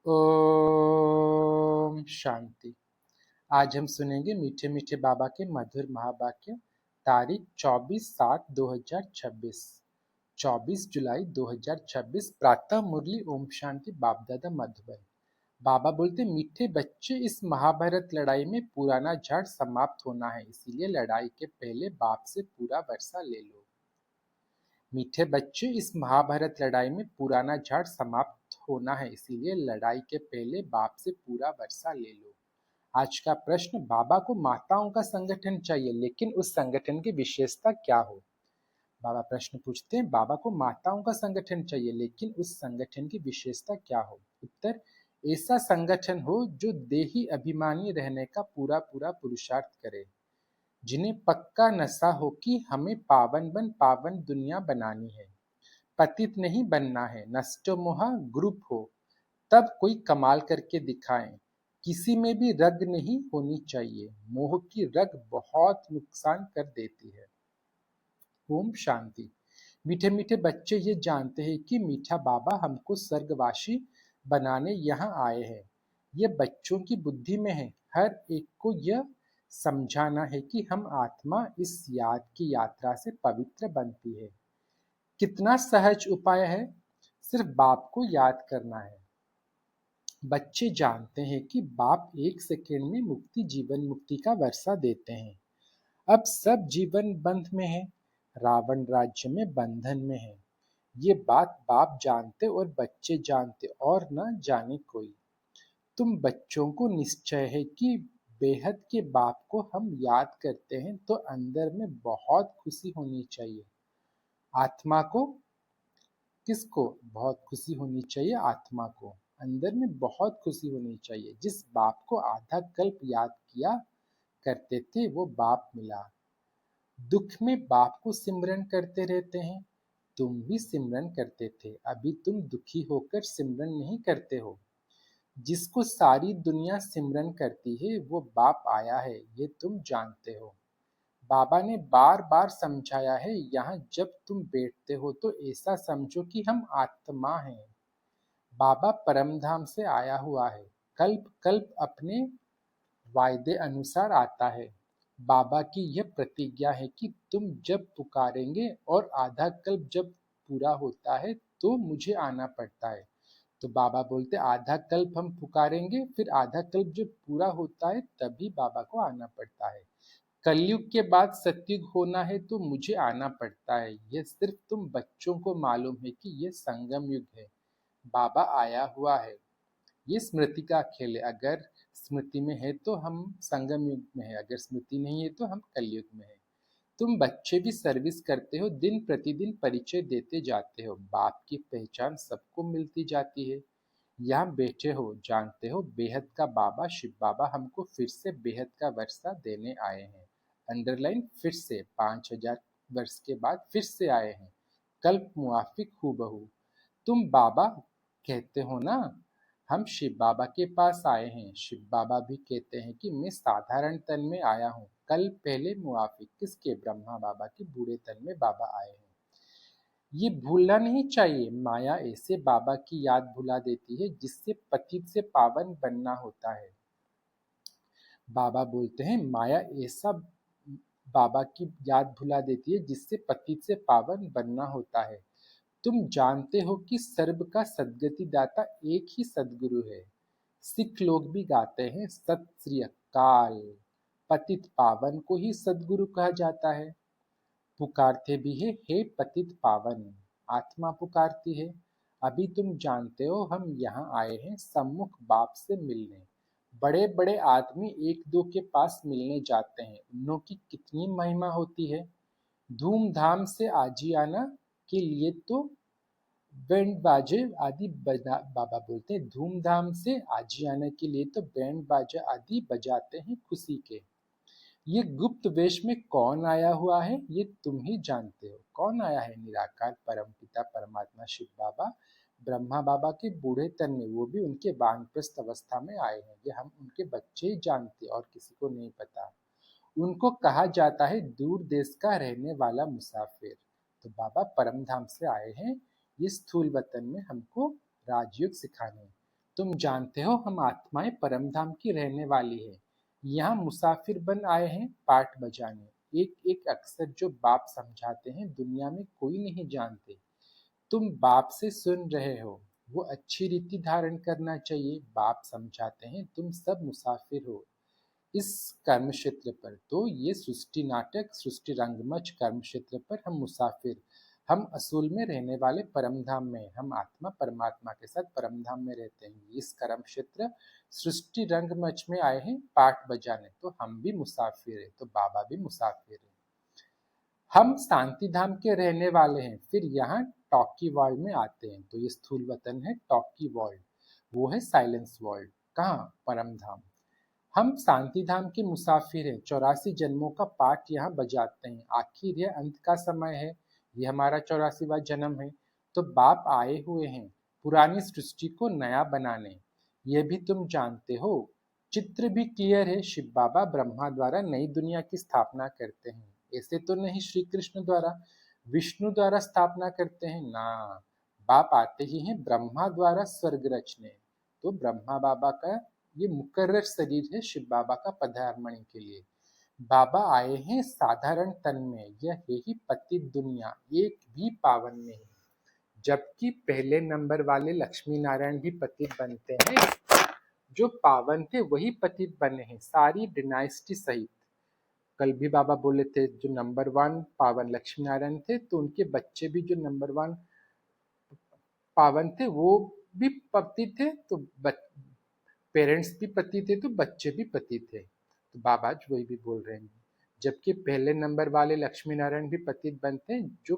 ओम शांति। आज हम सुनेंगे मीठे मीठे बाबा के मधुर महावाक्य। तारीख 24/7/2026, 24 जुलाई 2026। प्रातः मुरली ओम शांति। बाप दादा मधुबन। बाबा बोलते, मीठे बच्चे, इस महाभारत लड़ाई में पुराना झाड़ समाप्त होना है, इसीलिए लड़ाई के पहले बाप से पूरा वर्षा ले लो। मीठे बच्चे, इस महाभारत लड़ाई में पुराना झाड़ समाप्त होना है, इसीलिए लड़ाई के पहले बाप से पूरा वर्षा ले लो। आज का प्रश्न, बाबा को माताओं का संगठन चाहिए, लेकिन उस संगठन की विशेषता क्या हो? बाबा प्रश्न पूछते हैं, बाबा को माताओं का संगठन चाहिए, लेकिन उस संगठन की विशेषता क्या हो? उत्तर, ऐसा संगठन हो जो देही अभिमानी रहने का पूरा पूरा पुरुषार्थ करे, जिन्हें पक्का नशा हो कि हमें पावन दुनिया बनानी है, पतित नहीं बनना है। नष्टमोहा ग्रुप हो, तब कोई कमाल करके दिखाएं। किसी में भी रग नहीं होनी चाहिए, मोह की रग बहुत नुकसान कर देती है। ओम शांति। मीठे मीठे बच्चे ये जानते हैं कि मीठा बाबा हमको स्वर्गवासी बनाने यहाँ आए हैं। ये बच्चों की बुद्धि में है। हर एक को यह समझाना है कि हम आत्मा इस याद की यात्रा से पवित्र बनती है। कितना सहज उपाय है, सिर्फ बाप को याद करना है। बच्चे जानते हैं कि बाप एक सेकेंड में मुक्ति, जीवन मुक्ति का वर्षा देते हैं। अब सब जीवन बंध में है, रावण राज्य में बंधन में है। ये बात बाप जानते और बच्चे जानते, और न जाने कोई। तुम बच्चों को निश्चय है कि बेहद के बाप को हम याद करते हैं तो अंदर में बहुत खुशी होनी चाहिए। आत्मा को, किसको बहुत खुशी होनी चाहिए? आत्मा को अंदर में बहुत खुशी होनी चाहिए। जिस बाप को आधा कल्प याद किया करते थे वो बाप मिला। दुख में बाप को सिमरन करते रहते हैं। तुम भी सिमरन करते थे, अभी तुम दुखी होकर सिमरन नहीं करते हो। जिसको सारी दुनिया सिमरन करती है वो बाप आया है, ये तुम जानते हो। बाबा ने बार बार समझाया है, यहाँ जब तुम बैठते हो तो ऐसा समझो कि हम आत्मा हैं। बाबा परमधाम से आया हुआ है, कल्प कल्प अपने वायदे अनुसार आता है। बाबा की यह प्रतिज्ञा है कि तुम जब पुकारेंगे और आधा कल्प जब पूरा होता है तो मुझे आना पड़ता है। तो बाबा बोलते, आधा कल्प हम पुकारेंगे, फिर आधा कल्प जब पूरा होता है तभी बाबा को आना पड़ता है। कलयुग के बाद सतयुग होना है तो मुझे आना पड़ता है। यह सिर्फ तुम बच्चों को मालूम है कि यह संगम युग है, बाबा आया हुआ है। ये स्मृति का खेल है। अगर स्मृति में है तो हम संगम युग में है, अगर स्मृति नहीं है तो हम कलयुग में है। तुम बच्चे भी सर्विस करते हो, दिन प्रतिदिन परिचय देते जाते हो। बाप की पहचान सबको मिलती जाती है। यहाँ बैठे हो, जानते हो बेहद का बाबा शिव बाबा हमको फिर से बेहद का वर्षा देने आए हैं। अंडरलाइन, फिर से 5000 वर्ष के बाद फिर से आए हैं, कल्प मुआफिक हूबहू। तुम बाबा कहते हो ना, हम शिव बाबा के पास आए हैं। शिव बाबा भी कहते हैं कि मैं साधारण तन में आया हूँ। कल पहले मुआफिक किसके? ब्रह्मा बाबा के बूढ़े तन में बाबा आए हैं। ये भूलना नहीं चाहिए। माया ऐसे बाबा की याद भुला देती है जिससे पतित से पावन बनना होता है। बाबा बोलते हैं, माया ऐसा बाबा की याद भुला देती है जिससे पतित से पावन बनना होता है। तुम जानते हो कि सर्व का सद्गति दाता एक ही सद्गुरु है। सिख लोग भी गाते हैं, सत श्री अकाल। पतित पावन को ही सद्गुरु कहा जाता है। पुकारते भी है, हे पतित पावन। आत्मा पुकारती है। अभी तुम जानते हो हम यहाँ आए हैं सम्मुख बाप से मिलने। बड़े बड़े आदमी एक दो के पास मिलने जाते हैं, उन्हों की कितनी महिमा होती है। धूमधाम से आजियाना के लिए तो बैंड बाजे आदि बजा, बाबा बोलते हैं धूमधाम से आजियाना के लिए तो बैंड बाजा आदि बजाते हैं खुशी के। ये गुप्त वेश में कौन आया हुआ है, ये तुम ही जानते हो। कौन आया है? निराकार परमपिता परमात्मा शिव बाबा ब्रह्मा बाबा के बूढ़े तन में, वो भी उनके वानप्रस्थ अवस्था में आए हैं। ये हम उनके बच्चे ही जानते और किसी को नहीं पता। उनको कहा जाता है दूर देश का रहने वाला मुसाफिर। तो बाबा परमधाम से आए हैं ये स्थूल वतन में हमको राजयोग सिखाने। तुम जानते हो हम आत्माएं परमधाम की रहने वाली है। यहाँ मुसाफिर बन आए हैं पाठ बजाने। एक एक अक्षर जो बाप समझाते हैं दुनिया में कोई नहीं जानते। तुम बाप से सुन रहे हो, वो अच्छी रीति धारण करना चाहिए। बाप समझाते हैं तुम सब मुसाफिर हो इस कर्म क्षेत्र पर। तो ये सृष्टि नाटक, सृष्टि रंगमंच कर्म क्षेत्र पर हम मुसाफिर, हम असूल में रहने वाले परमधाम में। हम आत्मा परमात्मा के साथ परमधाम में रहते हैं। इस कर्म क्षेत्र सृष्टि रंगमंच में आए हैं पाठ बजाने। तो हम भी मुसाफिर है, तो बाबा भी मुसाफिर है। हम शांति धाम के रहने वाले हैं, फिर यहाँ टॉकी वर्ल्ड में आते हैं। तो ये स्थूल वतन है टॉकी वर्ल्ड, वो है साइलेंस वर्ल्ड। कहाँ? परम धाम। हम शांति धाम के मुसाफिर हैं, 84 जन्मों का पाठ यहाँ बजाते हैं। आखिर यह अंत का समय है, ये हमारा 84वां जन्म है। तो बाप आए हुए हैं पुरानी सृष्टि को नया बनाने। ये भी तुम जानते हो। चित्र भी क्लियर है, शिव बाबा ब्रह्मा द्वारा नई दुनिया की स्थापना करते हैं। ऐसे तो नहीं श्री कृष्ण द्वारा, विष्णु द्वारा स्थापना करते हैं ना। बाप आते ही हैं ब्रह्मा द्वारा स्वर्ग रचने। तो ब्रह्मा बाबा का ये मुकर्रर शरीर है शिव बाबा का पधारमणि के लिए। बाबा आए हैं साधारण तन में, यह है ही पतित दुनिया, एक भी पावन नहीं। जबकि पहले नंबर वाले लक्ष्मी नारायण भी पतित बनते हैं, जो पावन थे वही पतित बने हैं, सारी डिनाइस्टी सहित। कल भी बाबा बोले थे जो नंबर 1 पावन लक्ष्मी नारायण थे, तो उनके बच्चे भी जो नंबर 1 पावन थे वो भी पति थे। तो पेरेंट्स भी पति थे तो बच्चे भी पति थे। तो बाबा आज वही भी बोल रहे हैं। जबकि पहले नंबर वाले लक्ष्मी नारायण भी पतित बनते हैं, जो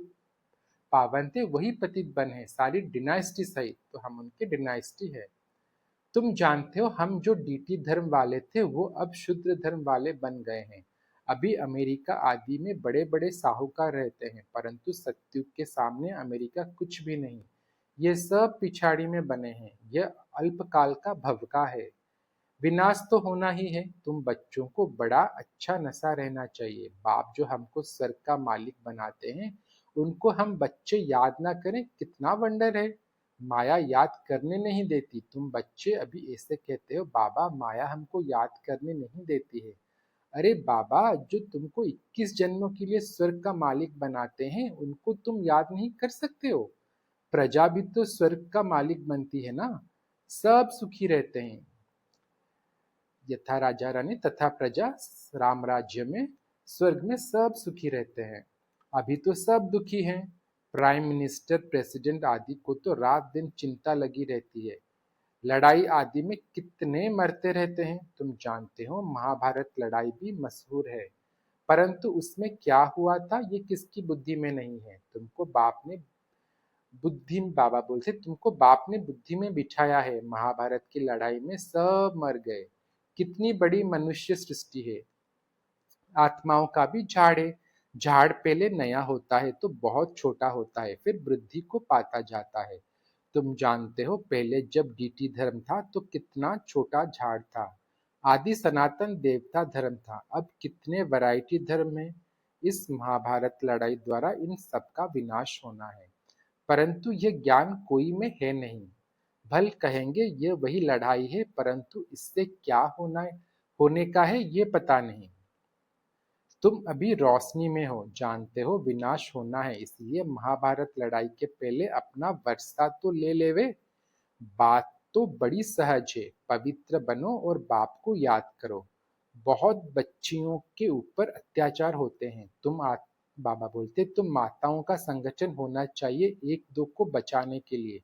पावन थे वही पतित बने, सारी डिनाइस्टी सहित। तो हम उनके डिनाइस्टी है। तुम जानते हो हम जो डीटी धर्म वाले थे वो अब शुद्र धर्म वाले बन गए हैं। अभी अमेरिका आदि में बड़े बड़े साहूकार रहते हैं, परंतु सत्युग के सामने अमेरिका कुछ भी नहीं। ये सब पिछाड़ी में बने हैं। यह अल्पकाल का भवका है, विनाश तो होना ही है। तुम बच्चों को बड़ा अच्छा नशा रहना चाहिए। बाप जो हमको स्वर्ग का मालिक बनाते हैं, उनको हम बच्चे याद ना करें, कितना वंडर है। माया याद करने नहीं देती। तुम बच्चे अभी ऐसे कहते हो बाबा माया हमको याद करने नहीं देती है। अरे बाबा जो तुमको 21 जन्मों के लिए स्वर्ग का मालिक बनाते हैं, उनको तुम याद नहीं कर सकते हो? प्रजा भी तो स्वर्ग का मालिक बनती है ना। सब सुखी रहते हैं, यथा राजा रानी तथा प्रजा राम राज्य में, स्वर्ग में सब सुखी रहते हैं। अभी तो सब दुखी हैं। प्राइम मिनिस्टर, प्रेसिडेंट आदि को तो रात दिन चिंता लगी रहती है। लड़ाई आदि में कितने मरते रहते हैं। तुम जानते हो महाभारत लड़ाई भी मशहूर है, परंतु उसमें क्या हुआ था ये किसकी बुद्धि में नहीं है। तुमको बाप ने बुद्धि, बाबा बोलते तुमको बाप ने बुद्धि में बिठाया है। महाभारत की लड़ाई में सब मर गए। कितनी बड़ी मनुष्य सृष्टि है। आत्माओं का भी झाड़ है। झाड़ पहले नया होता है तो बहुत छोटा होता है, फिर वृद्धि को पाता जाता है। तुम जानते हो पहले जब डीटी धर्म था तो कितना छोटा झाड़ था। आदि सनातन देवता धर्म था, अब कितने वैरायटी धर्म है। इस महाभारत लड़ाई द्वारा इन सब का विनाश होना है, परंतु यह ज्ञान कोई में है नहीं। भल कहेंगे ये वही लड़ाई है, परंतु इससे क्या होने का है ये पता नहीं। तुम अभी रोशनी में हो, जानते हो विनाश होना है, इसलिए महाभारत लड़ाई के पहले अपना वर्षा तो ले लेवे। बात तो बड़ी सहज है, पवित्र बनो और बाप को याद करो। बहुत बच्चियों के ऊपर अत्याचार होते हैं। बाबा बोलते तुम माताओं का संगठन होना चाहिए एक दो को बचाने के लिए,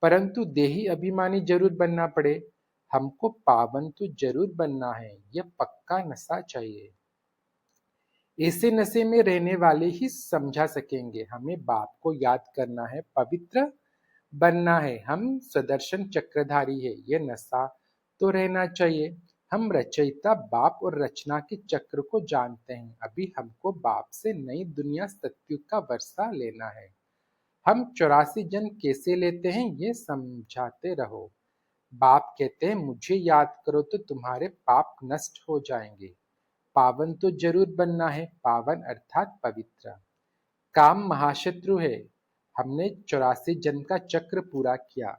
परंतु देही अभिमानी जरूर बनना पड़े। हमको पावन तो जरूर बनना है, यह पक्का नशा चाहिए। ऐसे नशे में रहने वाले ही समझा सकेंगे। हमें बाप को याद करना है, पवित्र बनना है। हम सुदर्शन चक्रधारी है, ये नशा तो रहना चाहिए। हम रचयिता बाप और रचना के चक्र को जानते हैं। अभी हमको बाप से नई दुनिया सत्युग का वर्षा लेना है। हम 84 जन्म कैसे लेते हैं ये समझाते रहो। बाप कहते हैं मुझे याद करो तो तुम्हारे पाप नष्ट हो जाएंगे। पावन तो जरूर बनना है, पावन अर्थात पवित्र। काम महाशत्रु है। हमने 84 जन्म का चक्र पूरा किया,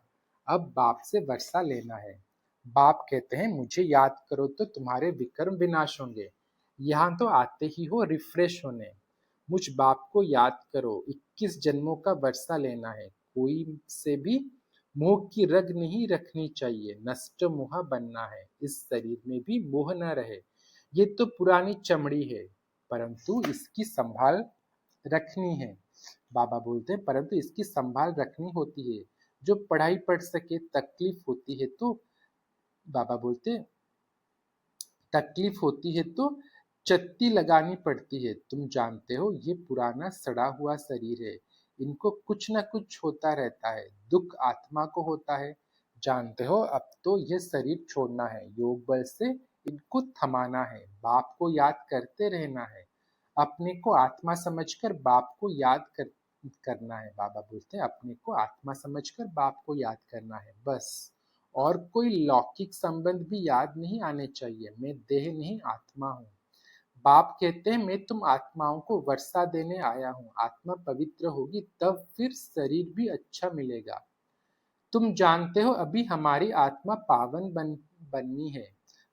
अब बाप से वर्षा लेना है। बाप कहते हैं मुझे याद करो तो तुम्हारे विक्रम विनाश होंगे। यहाँ तो आते ही हो रिफ्रेश होने। मुझ बाप को याद करो, 21 जन्मों का वर्षा लेना है। कोई से भी मोह की रग नहीं रखनी चाहिए, नष्ट मोह बनना है। इस शरीर में भी मोह न रहे। ये तो पुरानी चमड़ी है, परंतु इसकी संभाल रखनी है। बाबा बोलते हैं परंतु इसकी संभाल रखनी होती है। जो पढ़ाई पढ़ सके, तकलीफ होती है तो बाबा बोलते हैं तकलीफ होती है तो चत्ती लगानी पड़ती है। तुम जानते हो ये पुराना सड़ा हुआ शरीर है, इनको कुछ न कुछ होता रहता है। दुख आत्मा को होता है। जानते हो अब तो ये शरीर छोड़ना है, योग बल से इनको थमाना है। बाप को याद करते रहना है। अपने को आत्मा समझकर बाप को याद करना है। बाबा बोलते हैं अपने को आत्मा समझकर बाप को याद करना है, बस। और कोई लौकिक संबंध भी याद नहीं आने चाहिए। मैं देह नहीं आत्मा हूँ। बाप कहते हैं मैं तुम आत्माओं को वर्षा देने आया हूँ। आत्मा पवित्र होगी तब फिर शरीर भी अच्छा मिलेगा। तुम जानते हो अभी हमारी आत्मा पावन बननी है।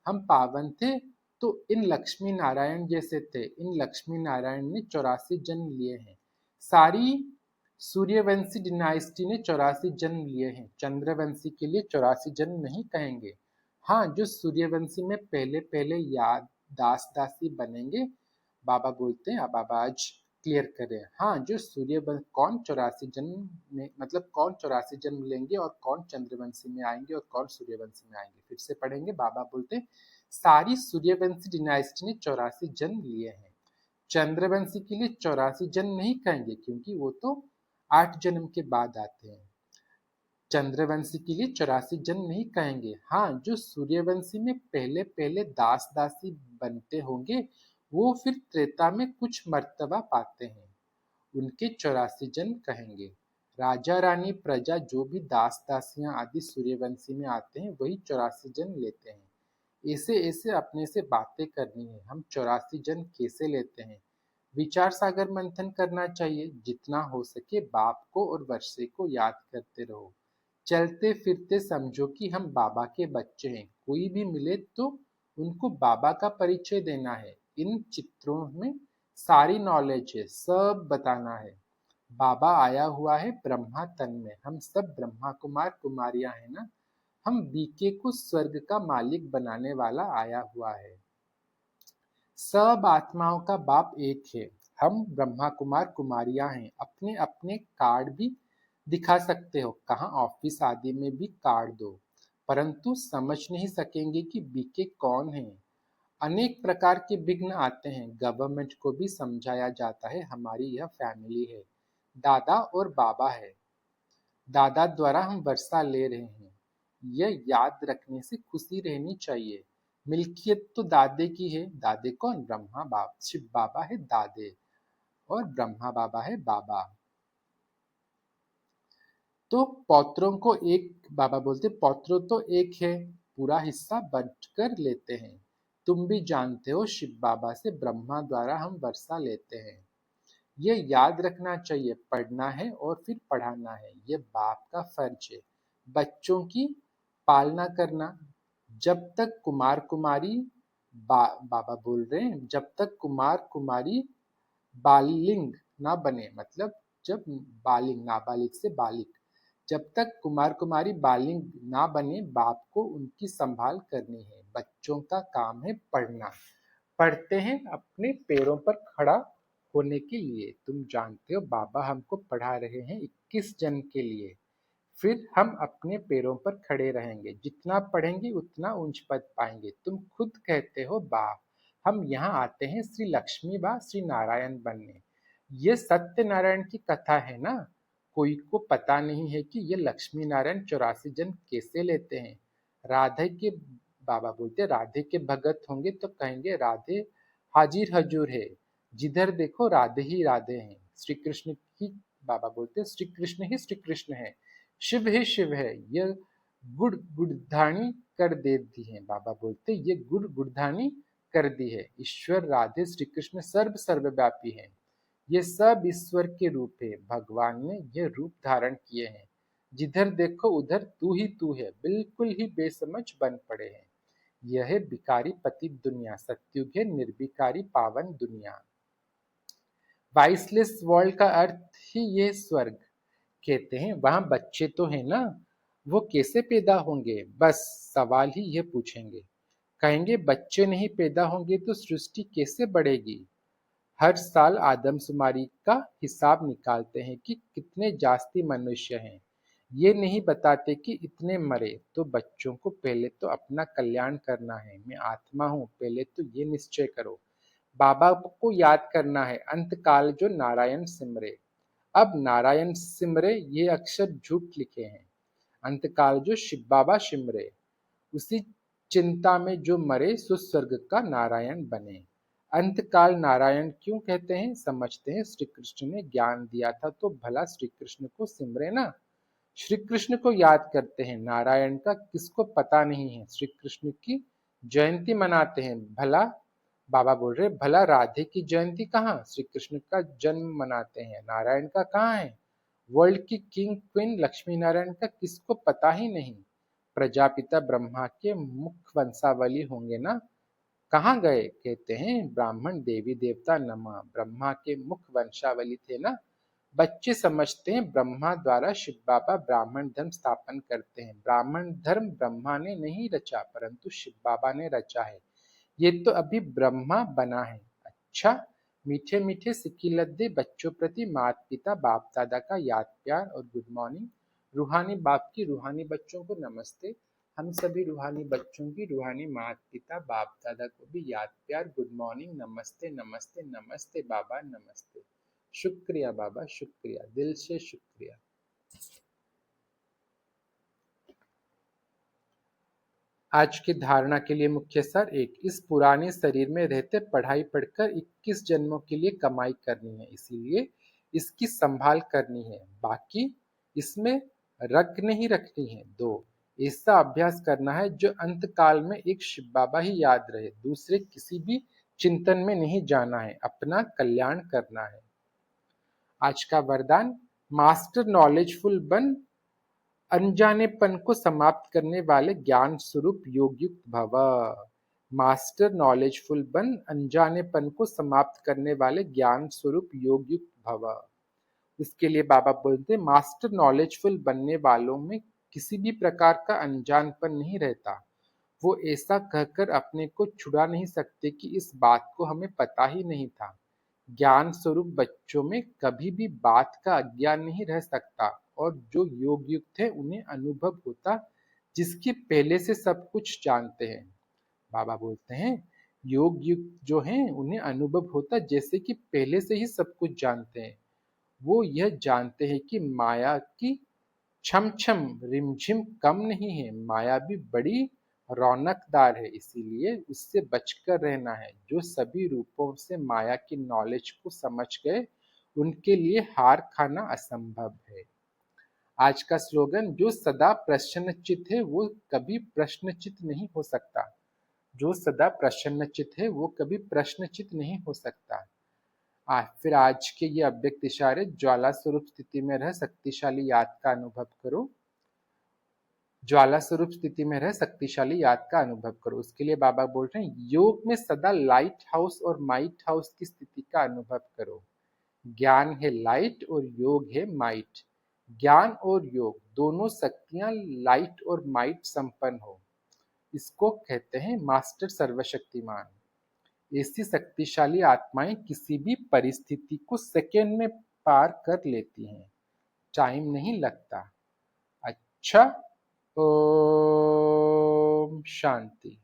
हम पावन थे तो इन लक्ष्मी नारायण जैसे थे। इन लक्ष्मी नारायण ने 84 जन्म लिए हैं। सारी सूर्यवंशी डिनाइस्टी ने 84 जन्म लिए हैं। चंद्रवंशी के लिए 84 जन्म नहीं कहेंगे। हाँ, जो सूर्यवंशी में पहले पहले याद दास दासी बनेंगे। बाबा बोलते हैं, बाबा आज क्लियर करें। हाँ, जो कौन 84 जन्म में मतलब कौन 84 जन्म लेंगे और कौन चंद्रवंशी में आएंगे और कौन सूर्यवंशी में आएंगे, फिर से पढ़ेंगे। बाबा बोलते हैं सारी सूर्यवंशी डिनाइस्टी ने 84 जन्म लिए हैं। चंद्रवंशी के लिए 84 जन्म नहीं कहेंगे क्योंकि वो तो 8 जन्म के बाद आते हैं। चंद्रवंशी के लिए 84 जन्म नहीं कहेंगे। हाँ, जो सूर्यवंशी में पहले पहले दास दासी बनते होंगे वो फिर त्रेता में कुछ मर्तबा पाते हैं, उनके 84 जन्म कहेंगे। राजा रानी प्रजा जो भी दास दासियां आदि सूर्यवंशी में आते हैं वही 84 जन्म लेते हैं। ऐसे ऐसे अपने से बातें करनी है। हम 84 जन्म कैसे लेते हैं, विचार सागर मंथन करना चाहिए। जितना हो सके बाप को और वर्षे को याद करते रहो। चलते फिरते समझो कि हम बाबा के बच्चे हैं। कोई भी मिले तो उनको बाबा का परिचय देना है। इन चित्रों में सारी नॉलेज है, सब बताना है। बाबा आया हुआ है ब्रह्मा तन में। हम सब ब्रह्मा कुमार कुमारियां हैं ना। हम बीके को स्वर्ग का मालिक बनाने वाला आया हुआ है। सब आत्माओं का बाप एक है। हम ब्रह्मा कुमार कुमारियां हैं। अपने अपने कार्ड भी दिखा सकते हो, कहाँ ऑफिस आदि में भी कार्ड दो, परंतु समझ नहीं सकेंगे कि बीके कौन है। अनेक प्रकार के विघ्न आते हैं। गवर्नमेंट को भी समझाया जाता है हमारी यह फैमिली है, दादा और बाबा है। दादा द्वारा हम वर्षा ले रहे हैं, यह याद रखने से खुशी रहनी चाहिए। मिल्कियत तो दादे की है। दादे कौन? ब्रह्मा बाप शिव बाबा है दादे, और ब्रह्मा बाबा है बाबा। तो पौत्रों को एक, बाबा बोलते पौत्रों तो एक है, पूरा हिस्सा बंटकर लेते हैं। तुम भी जानते हो शिव बाबा से ब्रह्मा द्वारा हम वर्षा लेते हैं। ये याद रखना चाहिए। पढ़ना है और फिर पढ़ाना है, ये बाप का फर्ज है। बच्चों की पालना करना। जब तक कुमार कुमारी बाबा बोल रहे हैं जब तक कुमार कुमारी बालिंग ना बने, मतलब जब बालिंग, नाबालिग से बालिग, जब तक कुमार कुमारी बालिंग ना बने बाप को उनकी संभाल करनी है। बच्चों का काम है पढ़ना। पढ़ते हैं अपने पैरों पर खड़ा होने के लिए। तुम जानते हो बाबा हमको पढ़ा रहे हैं 21 जन्म के लिए। फिर हम अपने पैरों पर खड़े रहेंगे। जितना पढ़ेंगे उतना ऊंच पद पाएंगे। तुम खुद कहते हो बाप हम यहाँ आते हैं श्री लक्ष्मी बा श्री नारायण बनने। ये सत्यनारायण की कथा है ना। कोई को पता नहीं है कि ये लक्ष्मी नारायण 84 जन्म कैसे लेते हैं। राधे के, बाबा बोलते राधे के भगत होंगे तो कहेंगे राधे हाजिर हजूर है। जिधर देखो राधे ही राधे हैं। श्री कृष्ण की, बाबा बोलते श्री कृष्ण ही श्री कृष्ण है, शिव ही शिव है। यह गुड़ गुड़धानी कर देती है। बाबा बोलते ये गुड़ गुड़धानी कर दी है। ईश्वर राधे श्री कृष्ण सर्वव्यापी है। ये सब ईश्वर के रूप है। भगवान ने ये रूप धारण किए हैं। जिधर देखो उधर तू है, बिल्कुल ही बेसमझ बन पड़े हैं। यह है बिकारी पतित दुनिया, सत्युग है निर्विकारी पावन दुनिया। वाइसलेस वर्ल्ड का अर्थ ही ये स्वर्ग। कहते हैं वहां बच्चे तो हैं ना, वो कैसे पैदा होंगे, बस सवाल ही ये पूछेंगे। कहेंगे बच्चे नहीं पैदा होंगे तो सृष्टि कैसे बढ़ेगी। हर साल आदमशुमारी का हिसाब निकालते हैं कि कितने जास्ती मनुष्य हैं। ये नहीं बताते कि इतने मरे। तो बच्चों को पहले तो अपना कल्याण करना है। मैं आत्मा हूँ, पहले तो ये निश्चय करो। बाबा को याद करना है, अंत काल जो नारायण सिमरे। अब नारायण सिमरे ये अक्षर झूठ लिखे हैं। अंतकाल जो शिव बाबा सिमरे, उसी चिंता में जो मरे सो स्वर्ग का नारायण बने। अंतकाल नारायण क्यों कहते हैं, समझते हैं। श्री कृष्ण ने ज्ञान दिया था तो भला श्री कृष्ण को सिमरे ना। श्री कृष्ण को याद करते हैं, नारायण का किसको पता नहीं है। श्री कृष्ण की जयंती मनाते हैं, भला बाबा बोल रहे भला राधे की जयंती कहाँ। श्री कृष्ण का जन्म मनाते हैं, नारायण का कहाँ है। वर्ल्ड की किंग क्वीन लक्ष्मी नारायण का किसको पता ही नहीं। प्रजापिता ब्रह्मा के मुख वंशावली होंगे ना, कहाँ गए। कहते हैं ब्राह्मण देवी देवता नमः, ब्रह्मा के मुख वंशावली थे ना। बच्चे समझते हैं ब्रह्मा द्वारा शिव बाबा ब्राह्मण धर्म स्थापन करते हैं। ब्राह्मण धर्म ब्रह्मा ने नहीं रचा, परंतु शिव बाबा ने रचा है। ये तो अभी ब्रह्मा बना है। अच्छा, मीठे मीठे सिक्की लद्दे बच्चों प्रति माता पिता बाप दादा का याद प्यार और गुड मॉर्निंग। रूहानी बाप की रूहानी बच्चों को नमस्ते। हम सभी रूहानी बच्चों की रूहानी माता पिता बाप दादा को भी याद प्यार गुड मॉर्निंग, नमस्ते नमस्ते नमस्ते बाबा नमस्ते। शुक्रिया बाबा, शुक्रिया, दिल से शुक्रिया। आज की धारणा के लिए मुख्य सार एक, इस पुराने शरीर में रहते पढ़ाई पढ़कर 21 जन्मों के लिए कमाई करनी है, इसीलिए इसकी संभाल करनी है, बाकी इसमें रग नहीं रखनी है। दो, ऐसा अभ्यास करना है जो अंत काल में एक शिव बाबा ही याद रहे, दूसरे किसी भी चिंतन में नहीं जाना है, अपना कल्याण करना है। आज का वरदान, मास्टर नॉलेजफुल बन, अनजानेपन को समाप्त करने वाले ज्ञान स्वरूप योग युक्त भव। मास्टर नॉलेजफुल बन, अनजानेपन को समाप्त करने वाले ज्ञान स्वरूप योग युक्त भव। इसके लिए बाबा बोलते हैं मास्टर नॉलेजफुल बनने वालों में किसी भी प्रकार का अनजानपन नहीं रहता। वो ऐसा कहकर अपने को छुड़ा नहीं सकते कि इस बात को हमें पता ही नहीं था। ज्ञान स्वरूप बच्चों में कभी भी बात का अज्ञान नहीं रह सकता, और जो योग युक्त है उन्हें अनुभव होता, जिसके पहले से सब कुछ जानते हैं। बाबा बोलते हैं योग युक्त जो हैं उन्हें अनुभव होता जैसे कि पहले से ही सब कुछ जानते हैं। वो यह जानते हैं कि माया की छम छम रिमझिम कम नहीं है, माया भी बड़ी रौनकदार है, इसीलिए उससे बचकर रहना है। जो सभी रूपों से माया की नॉलेज को समझ गए, उनके लिए हार खाना असंभव है। आज का स्लोगन, जो सदा प्रसन्नचित है वो कभी प्रश्नचित नहीं हो सकता। जो सदा प्रसन्नचित है वो कभी प्रश्नचित नहीं हो सकता। फिर आज के ये अव्यक्त इशारे, ज्वाला स्वरूप स्थिति में रह शक्तिशाली याद का अनुभव करो। ज्वाला स्वरूप स्थिति में रह शक्तिशाली याद का अनुभव करो। उसके लिए बाबा बोल रहे हैं योग में सदा लाइट हाउस और माइट हाउस की स्थिति का अनुभव करो। ज्ञान है लाइट और योग है माइट। ज्ञान और योग दोनों शक्तियां लाइट और माइट संपन्न हो, इसको कहते हैं मास्टर सर्वशक्तिमान। ऐसी शक्तिशाली आत्माएं किसी भी परिस्थिति को सेकेंड में पार कर लेती हैं, टाइम नहीं लगता। अच्छा, ओम शांति।